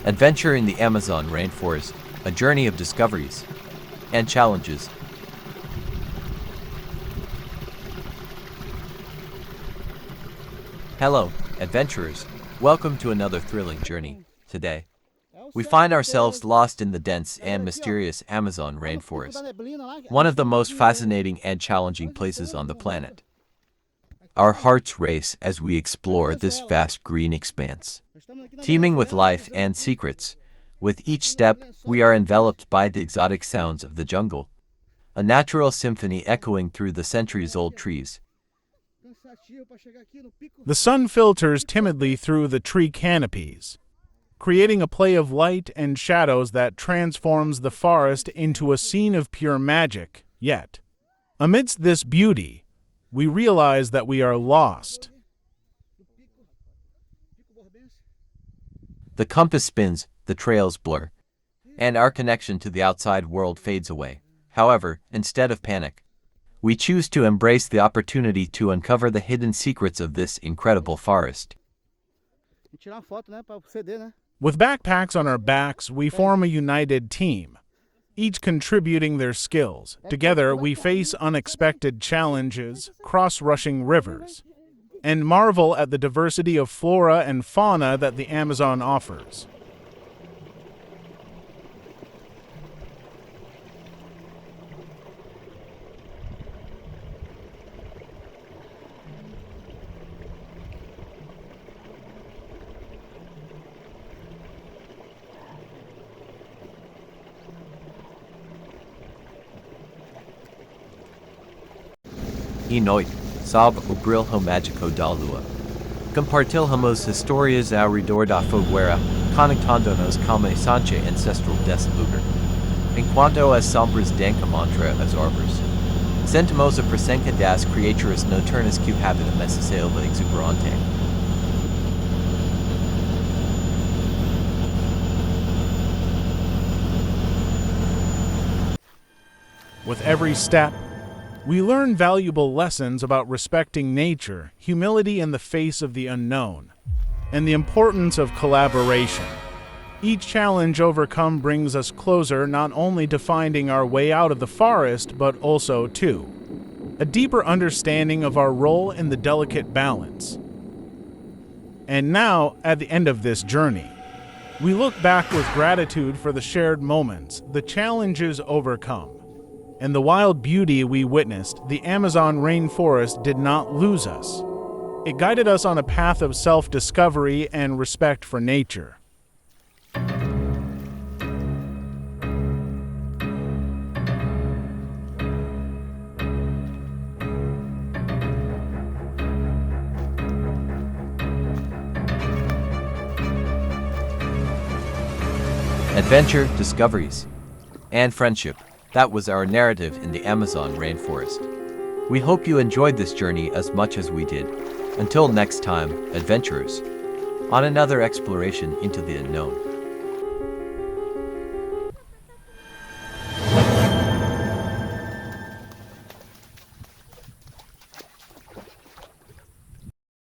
Adventure in the Amazon rainforest, a journey of discoveries and challenges. Hello, adventurers. Welcome to another thrilling journey. Today, we find ourselves lost in the dense and mysterious Amazon rainforest, one of the most fascinating and challenging places on the planet. Our hearts race as we explore this vast green expanse, teeming with life and secrets. With each step, we are enveloped by the exotic sounds of the jungle, a natural symphony echoing through the centuries-old trees. The sun filters timidly through the tree canopies, creating a play of light and shadows that transforms the forest into a scene of pure magic. Yet, amidst this beauty, we realize that we are lost. The compass spins, the trails blur, and our connection to the outside world fades away. However, instead of panic, we choose to embrace the opportunity to uncover the hidden secrets of this incredible forest. With backpacks on our backs, we form a united team, each contributing their skills. Together, we face unexpected challenges, cross-rushing rivers, and marvel at the diversity of flora and fauna that the Amazon offers. E noite, sob o brilho mágico da lua. Compartilhamos histórias ao redor da fogueira, conectando-nos com a essência ancestral desse lugar. Enquanto as sombras dancam entre as árvores, sentimos a presença das criaturas noturnas que habitam essa selva exuberante. With every step, we learn valuable lessons about respecting nature, humility in the face of the unknown, and the importance of collaboration. Each challenge overcome brings us closer not only to finding our way out of the forest, but also to a deeper understanding of our role in the delicate balance. And now, at the end of this journey, we look back with gratitude for the shared moments, the challenges overcome, and the wild beauty we witnessed. The Amazon rainforest did not lose us. It guided us on a path of self-discovery and respect for nature. Adventure, discoveries, and friendship. That was our narrative in the Amazon rainforest. We hope you enjoyed this journey as much as we did. Until next time, adventurers, on another exploration into the unknown.